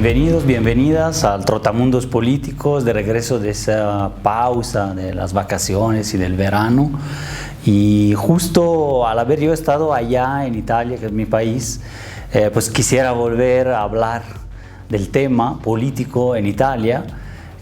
Bienvenidos, bienvenidas al Trotamundos Políticos, de regreso de esa pausa de las vacaciones y del verano. Y justo al haber yo estado allá en Italia, que es mi país, pues quisiera volver a hablar del tema político en Italia,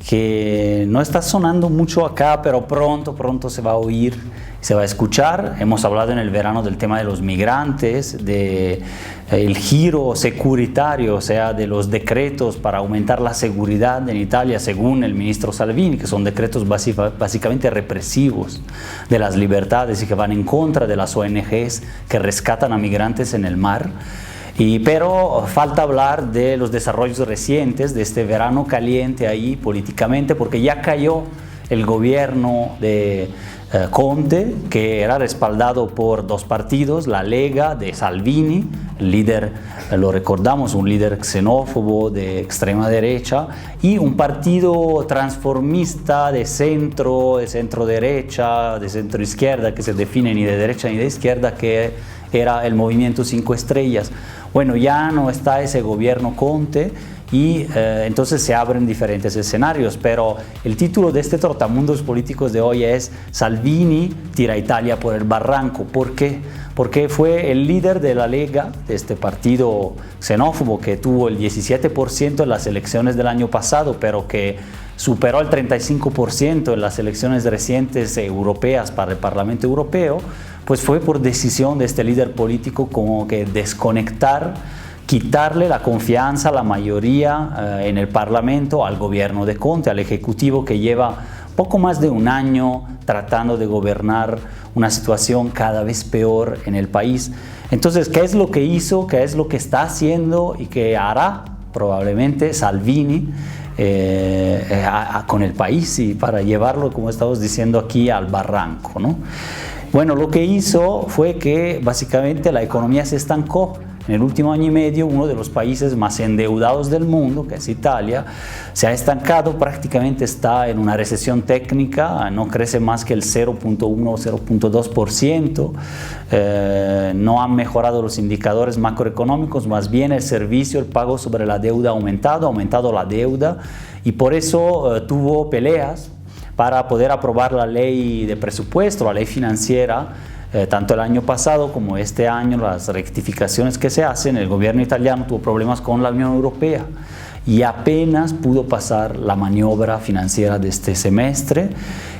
que no está sonando mucho acá, pero pronto se va a oír, se va a escuchar. Hemos hablado en el verano del tema de los migrantes, de el giro securitario, o sea, de los decretos para aumentar la seguridad en Italia, según el ministro Salvini, que son decretos básicamente represivos de las libertades y que van en contra de las ONGs que rescatan a migrantes en el mar. Pero falta hablar de los desarrollos recientes de este verano caliente ahí políticamente, porque ya cayó el gobierno de Conte, que era respaldado por dos partidos, la Lega de Salvini, el líder, lo recordamos, un líder xenófobo de extrema derecha, y un partido transformista de centro derecha, de centro izquierda, que se define ni de derecha ni de izquierda, que era el Movimiento 5 Estrellas. Bueno, ya no está ese gobierno Conte y entonces se abren diferentes escenarios, pero el título de este Trotamundos Políticos de hoy es Salvini tira a Italia por el barranco. ¿Por qué? Porque fue el líder de la Lega, de este partido xenófobo que tuvo el 17% en las elecciones del año pasado, pero que superó el 35% en las elecciones recientes europeas para el Parlamento Europeo. Pues fue por decisión de este líder político como que desconectar, quitarle la confianza, la mayoría en el Parlamento al gobierno de Conte, al Ejecutivo, que lleva poco más de un año tratando de gobernar una situación cada vez peor en el país. Entonces, ¿qué es lo que hizo? ¿Qué es lo que está haciendo y qué hará probablemente Salvini con el país y para llevarlo, como estamos diciendo aquí, al barranco, ¿no? Bueno, lo que hizo fue que básicamente la economía se estancó. En el último año y medio, uno de los países más endeudados del mundo, que es Italia, se ha estancado, prácticamente está en una recesión técnica, no crece más que el 0.1 o 0.2%, no han mejorado los indicadores macroeconómicos, más bien el servicio, el pago sobre la deuda ha aumentado la deuda, y por eso tuvo peleas para poder aprobar la ley de presupuesto, la ley financiera, tanto el año pasado como este año, las rectificaciones que se hacen. El gobierno italiano tuvo problemas con la Unión Europea y apenas pudo pasar la maniobra financiera de este semestre,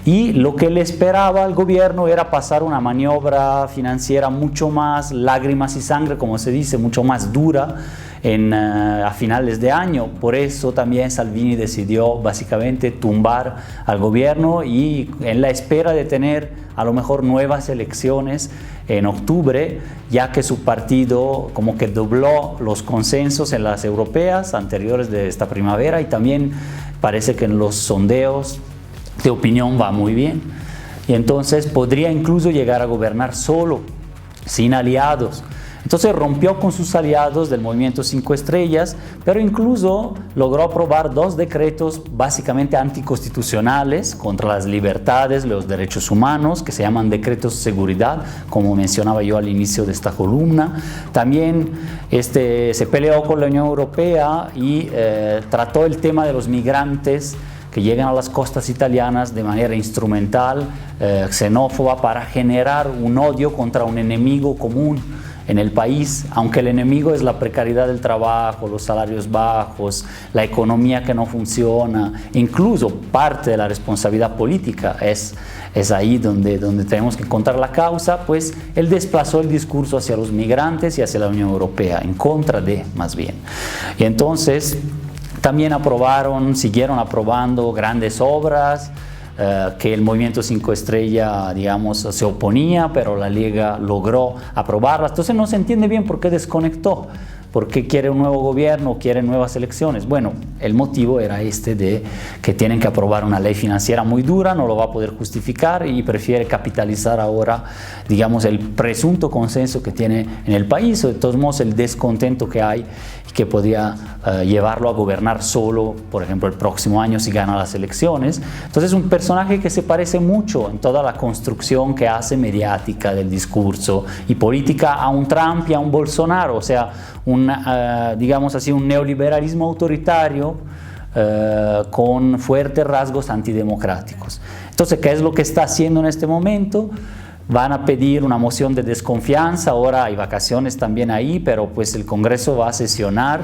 y lo que le esperaba al gobierno era pasar una maniobra financiera mucho más lágrimas y sangre, como se dice, mucho más dura a finales de año. Por eso también Salvini decidió básicamente tumbar al gobierno, y en la espera de tener a lo mejor nuevas elecciones en octubre, ya que su partido como que dobló los consensos en las europeas anteriores de esta primavera, y también parece que en los sondeos de opinión va muy bien, y entonces podría incluso llegar a gobernar solo, sin aliados. Entonces rompió con sus aliados del Movimiento 5 Estrellas, pero incluso logró aprobar dos decretos básicamente anticonstitucionales contra las libertades, los derechos humanos, que se llaman decretos de seguridad, como mencionaba yo al inicio de esta columna. También se peleó con la Unión Europea y trató el tema de los migrantes que llegan a las costas italianas de manera instrumental, xenófoba, para generar un odio contra un enemigo común en el país, aunque el enemigo es la precariedad del trabajo, los salarios bajos, la economía que no funciona, incluso parte de la responsabilidad política es ahí donde tenemos que encontrar la causa. Pues él desplazó el discurso hacia los migrantes y hacia la Unión Europea, en contra de, más bien. Y entonces también siguieron aprobando grandes obras, que el Movimiento 5 Estrellas, digamos, se oponía, pero la Lega logró aprobarlas. Entonces no se entiende bien por qué desconectó, por qué quiere un nuevo gobierno, quiere nuevas elecciones. Bueno, el motivo era de que tienen que aprobar una ley financiera muy dura, no lo va a poder justificar y prefiere capitalizar ahora, digamos, el presunto consenso que tiene en el país, o de todos modos el descontento que hay, que podría llevarlo a gobernar solo, por ejemplo, el próximo año si gana las elecciones. Entonces, un personaje que se parece mucho en toda la construcción que hace mediática del discurso y política a un Trump y a un Bolsonaro, o sea, digamos así, un neoliberalismo autoritario con fuertes rasgos antidemocráticos. Entonces, ¿qué es lo que está haciendo en este momento? Van a pedir una moción de desconfianza, ahora hay vacaciones también ahí, pero pues el Congreso va a sesionar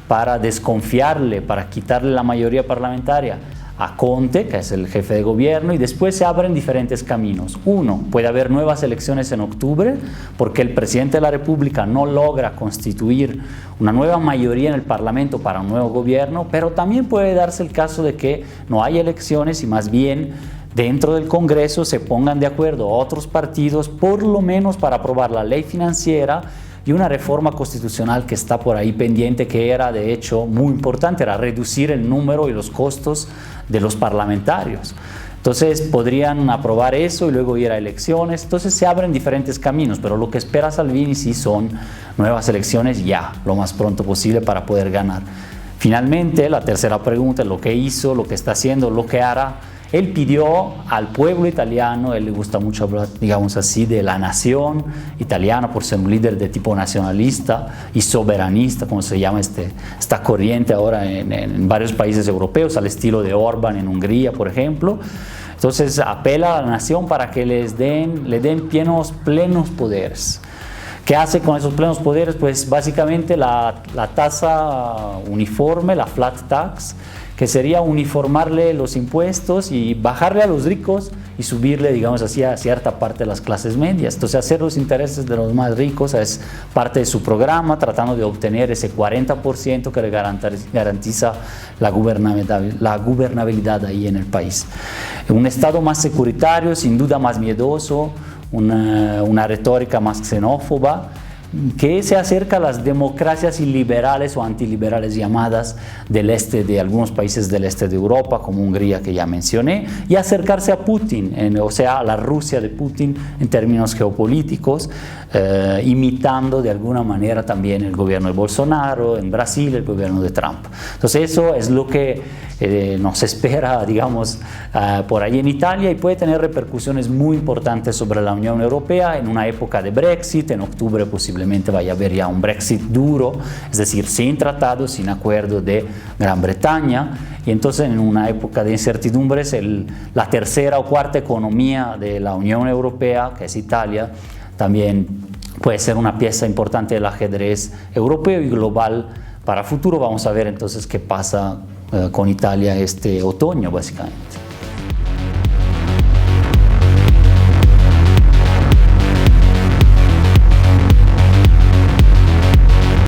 para desconfiarle, para quitarle la mayoría parlamentaria a Conte, que es el jefe de gobierno, y después se abren diferentes caminos. Uno, puede haber nuevas elecciones en octubre, porque el presidente de la República no logra constituir una nueva mayoría en el Parlamento para un nuevo gobierno, pero también puede darse el caso de que no haya elecciones y más bien dentro del Congreso se pongan de acuerdo otros partidos, por lo menos para aprobar la ley financiera y una reforma constitucional que está por ahí pendiente, que era de hecho muy importante, era reducir el número y los costos de los parlamentarios. Entonces podrían aprobar eso y luego ir a elecciones. Entonces se abren diferentes caminos, pero lo que espera Salvini sí son nuevas elecciones ya, lo más pronto posible para poder ganar. Finalmente, la tercera pregunta, lo que hizo, lo que está haciendo, lo que hará. Él pidió al pueblo italiano, él le gusta mucho hablar, digamos así, de la nación italiana por ser un líder de tipo nacionalista y soberanista, como se llama esta corriente ahora en varios países europeos, al estilo de Orbán en Hungría, por ejemplo. Entonces apela a la nación para que le den plenos poderes. ¿Qué hace con esos plenos poderes? Pues básicamente la tasa uniforme, la flat tax, que sería uniformarle los impuestos y bajarle a los ricos y subirle, digamos así, a cierta parte de las clases medias. Entonces, hacer los intereses de los más ricos es parte de su programa, tratando de obtener ese 40% que le garantiza la gobernabilidad ahí en el país. Un Estado más securitario, sin duda más miedoso, una retórica más xenófoba, que se acerca a las democracias iliberales o antiliberales llamadas del este, de algunos países del este de Europa, como Hungría, que ya mencioné, y acercarse a Putin, o sea, a la Rusia de Putin en términos geopolíticos, imitando de alguna manera también el gobierno de Bolsonaro, en Brasil el gobierno de Trump. Entonces eso es lo que nos espera, digamos, por ahí en Italia, y puede tener repercusiones muy importantes sobre la Unión Europea en una época de Brexit. En octubre posiblemente vaya a haber ya un Brexit duro, es decir, sin tratado, sin acuerdo de Gran Bretaña, y entonces en una época de incertidumbres la tercera o cuarta economía de la Unión Europea, que es Italia, también puede ser una pieza importante del ajedrez europeo y global para futuro. Vamos a ver entonces qué pasa con Italia este otoño, básicamente.